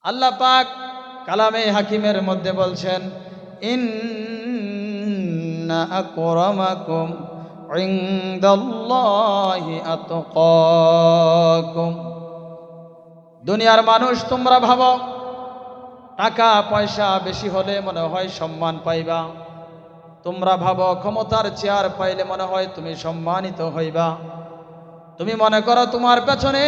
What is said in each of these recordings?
আল্লাহ পাক কালামে হাকিমের মধ্যে বলছেন, ইন্না আকরামাকুম ইনদাল্লাহি আতকাকুম। দুনিয়ার মানুষ তোমরা ভাবো টাকা পয়সা বেশি হলে মনে হয় সম্মান পাইবা, তোমরা ভাবো ক্ষমতার চেয়ার পাইলে মনে হয় তুমি সম্মানিত হইবা, তুমি মনে করো তোমার পেছনে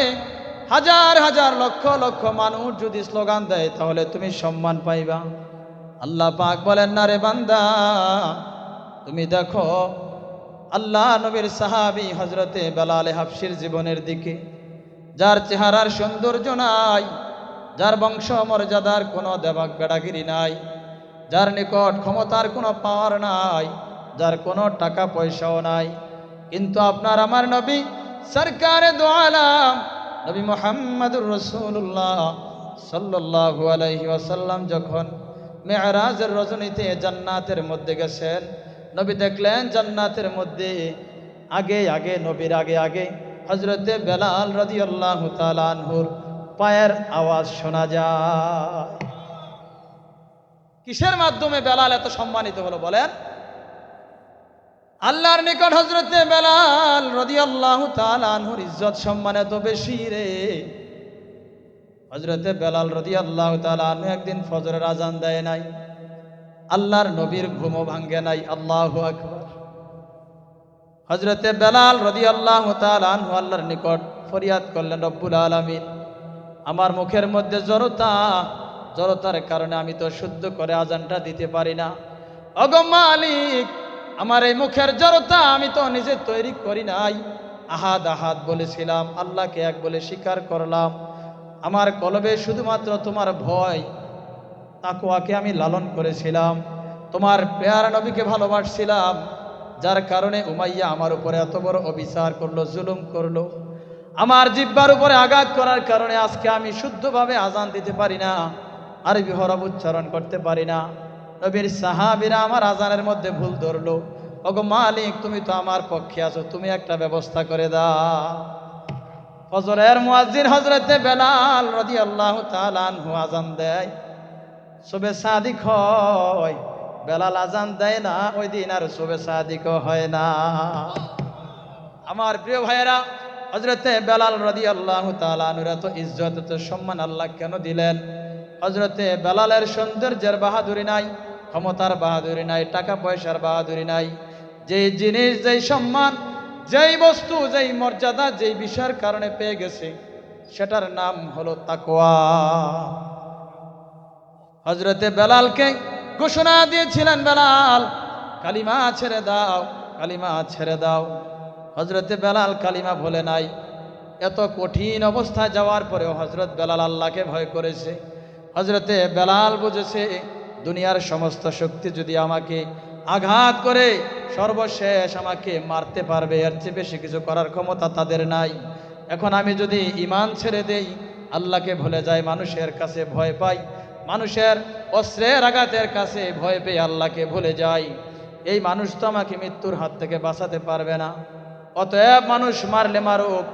হাজার হাজার লক্ষ লক্ষ মানুষ যদি স্লোগান দেয় তাহলে তুমি সম্মান পাইবা। আল্লাহ পাক বলেন, না রে বান্দা, তুমি দেখো আল্লাহ নবীর সাহাবী হজরতে বেলাল হাবশির জীবনের দিকে, যার চেহারার সৌন্দর্য নাই, যার বংশ মর্যাদার কোনো দেবাক বেড়াগিরি নাই, যার নিকট ক্ষমতার কোনো পাওয়ার নাই, যার কোনো টাকা পয়সাও নাই, কিন্তু আপনার আমার নবী সরকারে দো আলম নবী মুহাম্মদুর রাসূলুল্লাহ সাল্লাল্লাহু আলাইহি ওয়াসাল্লাম যখন মেরাজের রজনীতে জান্নাতের মধ্যে গেছেন, নবী দেখলেন জান্নাতের মধ্যে আগে আগে নবীর আগে আগে হযরতে বেলাল রাদিয়াল্লাহু তাআলা আনহুর পায়ের আওয়াজ শোনা যায়। কিসের মাধ্যমে বেলাল এত সম্মানিত হলো বলেন? আল্লাহর নিকট হযরতে বেলাল রাদিয়াল্লাহু তাআলা আনহুর ইজ্জত সম্মান এত বেশি রে। হযরতে বেলাল রাদিয়াল্লাহু তাআলা আনহু একদিন ফজরের আজান দেয় নাই, আল্লাহর নবীর ঘুমও ভাঙ্গে নাই। আল্লাহু আকবার। হযরতে বেলাল রাদিয়াল্লাহু তাআলা আনহু আল্লাহর নিকট ফরিয়াদ করলেন, রব্বুল আলামিন, আমার মুখের মধ্যে জড়তার কারণে আমি তো শুদ্ধ করে আজানটা দিতে পারি না। ওগো মালিক, আমার এই মুখের জড়তা আমি তো নিজে তৈরি করি নাই, আহাদ আহাদ বলেছিলাম, আল্লাহকে এক বলে স্বীকার করলাম। আমার কলবে শুধুমাত্র তোমার ভয় তাকওয়াকে আমি লালন করেছিলাম, তোমার প্যারা নবীকে ভালোবাসছিলাম, যার কারণে উমাইয়া আমার উপরে এত বড় অবিচার করলো, জুলুম করলো। আমার জিহ্বার উপরে আঘাত করার কারণে আজকে আমি শুদ্ধভাবে আজান দিতে পারি না, আরবি হরফ উচ্চারণ করতে পারি না। নবীর সাহাবীরা আমার আজানের মধ্যে ভুল ধরলো। ওগো মালিক, তুমি তো আমার পক্ষে আছো, তুমি একটা ব্যবস্থা করে দাও। ফজরের মুয়াজ্জিন হযরতে বেলাল রাদিয়াল্লাহু তাআলা আনহু আজান দেয়, সুবে সাদিক হয়। বেলাল আজান দেয় না, ওই দিন আর সুবে সাদিকও হয় না। আমার প্রিয় ভাইয়েরা, হযরতে বেলাল রাদিয়াল্লাহু তাআলা আনহুর এত ইজ্জত এত সম্মান আল্লাহ কেন দিলেন? হযরতে বেলালের সৌন্দর্যের বাহাদুরি নাই, ক্ষমতার বাহাদুরি নাই, টাকা পয়সার বাহাদুরি নাই। যেই জিনিস, যেই সম্মান, যেই বস্তু, যেই মর্যাদা, যেই বিষয়ের কারণে পেয়ে গেছে, সেটার নাম হলো তাকওয়া। হযরতে বেলালকে ঘোষণা দিয়েছিলেন, বেলাল কালিমা ছেড়ে দাও, কালিমা ছেড়ে দাও। হযরতে বেলাল কালিমা বলে নাই। এত কঠিন অবস্থায় যাওয়ার পরেও হযরত বেলাল আল্লাহকে ভয় করেছে। হযরতে বেলাল বুঝেছে, দুনিয়ার সমস্ত শক্তি যদি আমাকে আঘাত করে সর্বশেষ আমাকে মারতে পারবে, এর চেয়ে বেশি কিছু করার ক্ষমতা তাদের নাই। এখন আমি যদি ঈমান ছেড়ে দেই, আল্লাহকে ভুলে যাই, মানুষের কাছে ভয় পাই, মানুষের অস্ত্রের আঘাতের কাছে ভয় পেয়ে আল্লাহকে ভুলে যাই, এই মানুষ তো আমাকে মৃত্যুর হাত থেকে বাঁচাতে পারবে না। অতএব মানুষ মারলে মারুক,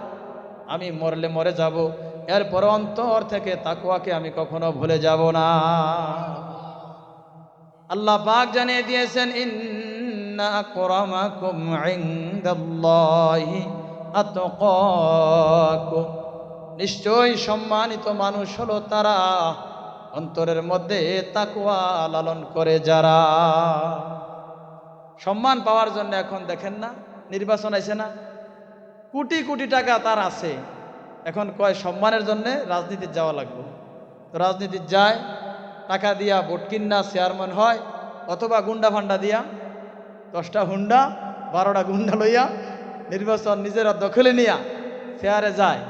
আমি মরলে মরে যাব, এরপর অন্তর থেকে তাকওয়াকে আমি কখনো ভুলে যাব না। আল্লাহ পাক জানিয়ে দিয়েছেন, ইন্না আকরামাকুম ইনদাল্লাহি আতকাকুম। নিশ্চয়ই সম্মানিত মানুষ হলো তারা অন্তরের মধ্যে তাকওয়া লালন করে যারা। সম্মান পাওয়ার জন্য এখন দেখেন না, নির্বাচন আছে না, কোটি কোটি টাকা তার আছে, এখন কয় সম্মানের জন্য রাজনীতির যাওয়া লাগবে। তো রাজনীতির যায়, টাকা দিয়া ভোট কিনা চেয়ারম্যান হয়, অথবা গুন্ডা ফান্ডা দিয়া 10টা হুন্ডা 12টা গুন্ডা লইয়া নির্বাচন নিজেরা দখলে নিয়া চেয়ারে যায়।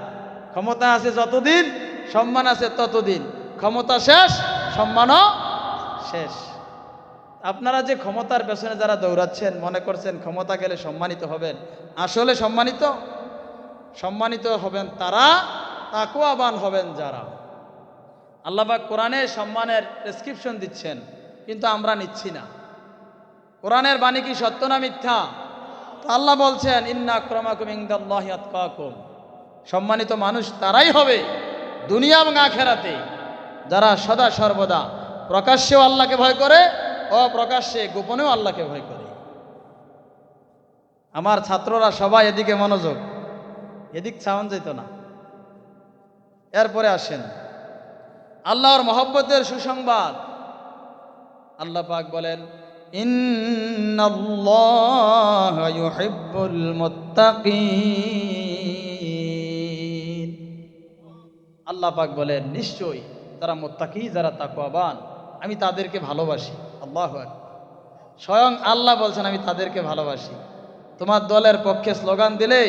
ক্ষমতা আছে যতদিন, সম্মান আছে ততদিন, ক্ষমতা শেষ, সম্মানও শেষ। আপনারা যে ক্ষমতার পেছনে যারা দৌড়াচ্ছেন, মনে করছেন ক্ষমতা গেলে সম্মানিত হবেন, আসলে সম্মানিত হবেন তারা, তাকওয়াবান হবেন যারা। আল্লাহ পাক কোরআনে সম্মানের প্রেসক্রিপশন দিচ্ছেন, কিন্তু আমরা নিচ্ছি না। কোরআনের বাণী কি সত্য না মিথ্যা? আল্লাহ বলছেন, ইন্না আকরামাকুম ইনদাল্লাহি আতকাকুম। সম্মানিত মানুষ তারাই হবে দুনিয়া এবং আখিরাতে যারা সদা সর্বদা প্রকাশ্যেও আল্লাহকে ভয় করে, অপ্রকাশ্যে গোপনেও আল্লাহকে ভয় করে। আমার ছাত্ররা সবাই এদিকে মনোযোগ, এদিক সাউন্ড যেত না। এরপরে আসেন আল্লাহর মহব্বতের সুসংবাদ। আল্লাহ পাক বলেন, ইন্নাল্লাহা ইউহিব্বুল মুত্তাকিন। আল্লাহ পাক বলেন, নিশ্চয়ই যারা মুত্তাকি, যারা তাকওয়াবান, আমি তাদেরকে ভালোবাসি। আল্লাহু আকবার। স্বয়ং আল্লাহ বলছেন, আমি তাদেরকে ভালোবাসি। তোমার দলের পক্ষে স্লোগান দিলে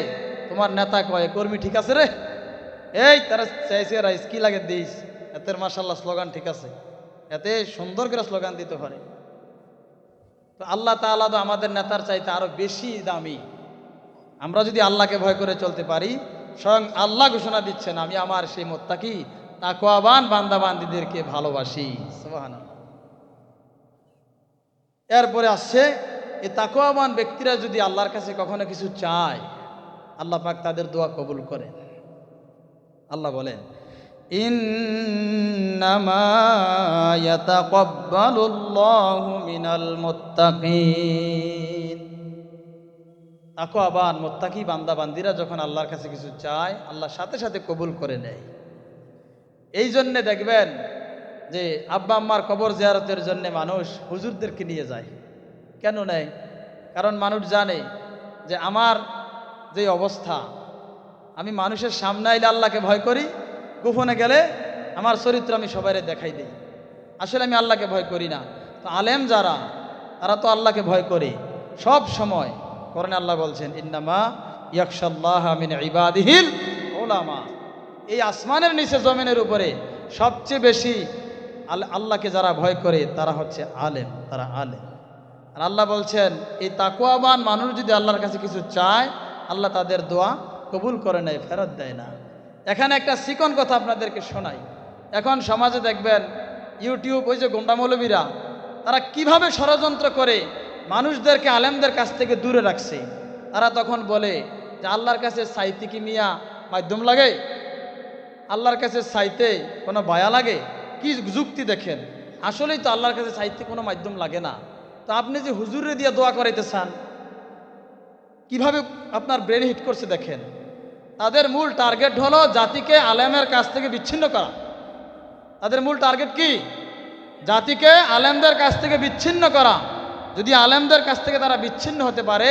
তোমার নেতা কয়, কর্মী ঠিক আছে রে, এই তারা চাইছে রাইস কি লাগে দিস, এতের মাশাআল্লাহ স্লোগান ঠিক আছে, এতে সুন্দর করে স্লোগান দিতে পারে। তো আল্লাহ তাআলা তো আমাদের নেতার চাইতে আরো বেশি দামি। আমরা যদি আল্লাহকে ভয় করে চলতে পারি, স্বয়ং আল্লাহ ঘোষণা দিচ্ছেন, আমি আমার সেই মুত্তাকি তাকওয়াবান বান্দা বান্দীদেরকে ভালোবাসি। সুবহানাল্লাহ। এরপরে আসছে, এই তাকওয়াবান ব্যক্তিরা যদি আল্লাহর কাছে কখনো কিছু চায়, আল্লাহ পাক তাদের দোয়া কবুল করেন। আল্লাহ বলেন, ইন্নামা ইয়াতাকাব্বালুল্লাহু মিনাল মুত্তাকিন। তাকওয়াবান মুত্তাকি বান্দা বান্দীরা যখন আল্লাহর কাছে কিছু চায়, আল্লাহ সাথে সাথে কবুল করে নেয়। এই জন্যে দেখবেন যে আব্বা আম্মার কবর জিয়ারতের জন্য মানুষ হুজুরদেরকে নিয়ে যায়। কেন নেয়? কারণ মানুষ জানে যে আমার যে অবস্থা, আমি মানুষের সামনে আইলে আল্লাহকে ভয় করি, গোপনে গেলে আমার চরিত্র আমি সবাইরে দেখাই দিই, আসলে আমি আল্লাহকে ভয় করি না। তো আলেম যারা, তারা তো আল্লাহকে ভয় করে সব সময়। কোরআনে আল্লাহ বলছেন, ইন্নামা ইয়াখশাল্লাহা মিন ইবাদিহিল উলামা। এই আসমানের নিচে জমিনের উপরে সবচেয়ে বেশি আল্লাহকে যারা ভয় করে তারা হচ্ছে আলেম, তারা আলেম। আর আল্লাহ বলছেন, এই তাকওয়াবান মানুষ যদি আল্লাহর কাছে কিছু চায়, আল্লাহ তাদের দোয়া কবুল করে নেয়, ফেরত দেয় না। এখানে একটা চিকন কথা আপনাদেরকে শোনাই। এখন সমাজে দেখবেন ইউটিউব, ওই যে গোন্ডা মৌলবীরা, তারা কিভাবে ষড়যন্ত্র করে মানুষদেরকে আলেমদের কাছ থেকে দূরে রাখছে। তারা তখন বলে যে আল্লাহর কাছে চাইতে কি মিয়া মাধ্যম লাগে, আল্লাহর কাছে চাইতে কোনো বায়া লাগে? কি যুক্তি দেখেন! আসলেই তো আল্লাহর কাছে চাইতে কোনো মাধ্যম লাগে না। তো আপনি যে হুজুরে দিয়ে দোয়া করাইতে চান, কিভাবে আপনার ব্রেন হিট করছে দেখেন। তাদের মূল টার্গেট হলো জাতিকে আলেমের কাছ থেকে বিচ্ছিন্ন করা। তাদের মূল টার্গেট কি? জাতিকে আলেমদের কাছ থেকে বিচ্ছিন্ন করা। যদি আলেমদের কাছ থেকে তারা বিচ্ছিন্ন হতে পারে,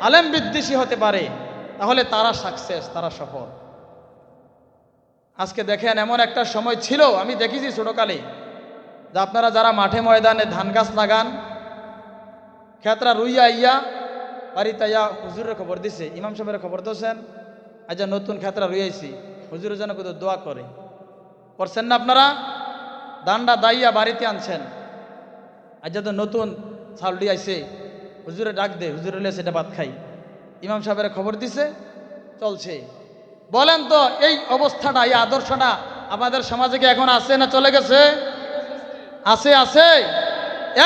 আলেম বিদ্বেষী হতে পারে, তাহলে তারা সাকসেস, তারা সফল। আজকে দেখেন, এমন একটা সময় ছিল, আমি দেখেছি ছোটকালে, যে আপনারা যারা মাঠে ময়দানে ধান গাছ লাগান, খেতরা রুইয়া ইয়া বাড়িতে ইয়া হুজুরের খবর দিছে, ইমাম সাহেবের খবর দিয়েছেন, আজ নতুন খেতরা রুইয়াইছি, হুজুরের জন্য কত দোয়া করে, করছেন না আপনারা? দান্ডা দাইয়া বাড়িতে আনছেন, আজ তো নতুন চাউলটি আইছে, হুজুরে ডাক দে, হুজুরে লে সেটা ভাত খাই, ইমাম সাহেবের খবর দিছে, চলছে। বলেন তো, এই অবস্থাটা, এই আদর্শটা আমাদের সমাজে কি এখন আছে না চলে গেছে? আছে, আছে,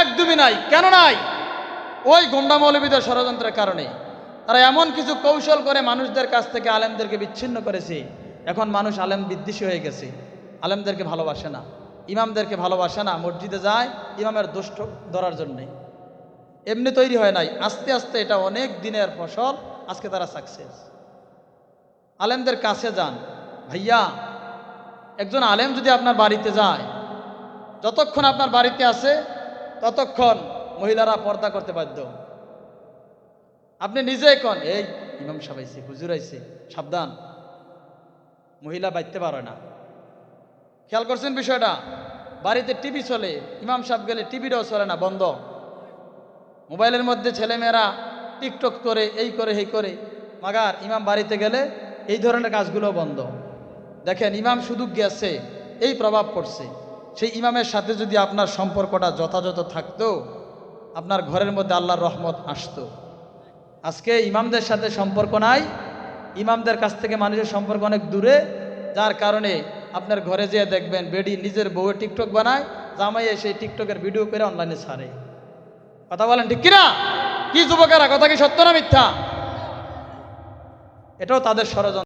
একদমই নাই। কেন নাই? ওই গোন্ডা মৌলবীদের ষড়যন্ত্রের কারণে। তারা এমন কিছু কৌশল করে মানুষদের কাছ থেকে আলেমদেরকে বিচ্ছিন্ন করেছে। এখন মানুষ আলেম বিদ্বেষী হয়ে গেছে, আলেমদেরকে ভালোবাসে না, ইমামদেরকে ভালোবাসে না, মসজিদে যায় ইমামের দোষ ধরার জন্যে। এমনি তৈরি হয় নাই, আস্তে আস্তে এটা অনেক দিনের ফসল। আজকে তারা সাকসেস। আলেমদের কাছে যান ভাইয়া, একজন আলেম যদি আপনার বাড়িতে যায়, যতক্ষণ আপনার বাড়িতে আছে ততক্ষণ মহিলারা পর্দা করতে বাধ্য। আপনি নিজেই কন, এই ইমাম সাহেব আইছে, হুজুর আইছে, সাবধান, মহিলা বাইতে পারে না। খেয়াল করছেন বিষয়টা? বাড়িতে টিভি চলে, ইমাম সাহেব গেলে টিভিটাও চলে না, বন্ধ। মোবাইলের মধ্যে ছেলেমেয়েরা টিকটক করে, এই করে, এই করে, মাগার ইমাম বাড়িতে গেলে এই ধরনের কাজগুলো বন্ধ। দেখেন, ইমাম শুধু গেছে, এই প্রভাব পড়ছে। সেই ইমামের সাথে যদি আপনার সম্পর্কটা যথাযথ থাকতো, আপনার ঘরের মধ্যে আল্লাহর রহমত আসতো। আজকে ইমামদের সাথে সম্পর্ক নাই, ইমামদের কাছ থেকে মানুষের সম্পর্ক অনেক দূরে, যার কারণে আপনার ঘরে যেয়ে দেখবেন বেডি নিজের বউয়ের টিকটক বানায়, জামাইয়ে সেই টিকটকের ভিডিও করে অনলাইনে ছাড়ে। কথা বলেন ঠিক কিনা? কি যুবকেরা, কথা কি সত্য না মিথ্যা? এটাও তাদের ষড়যন্ত্র।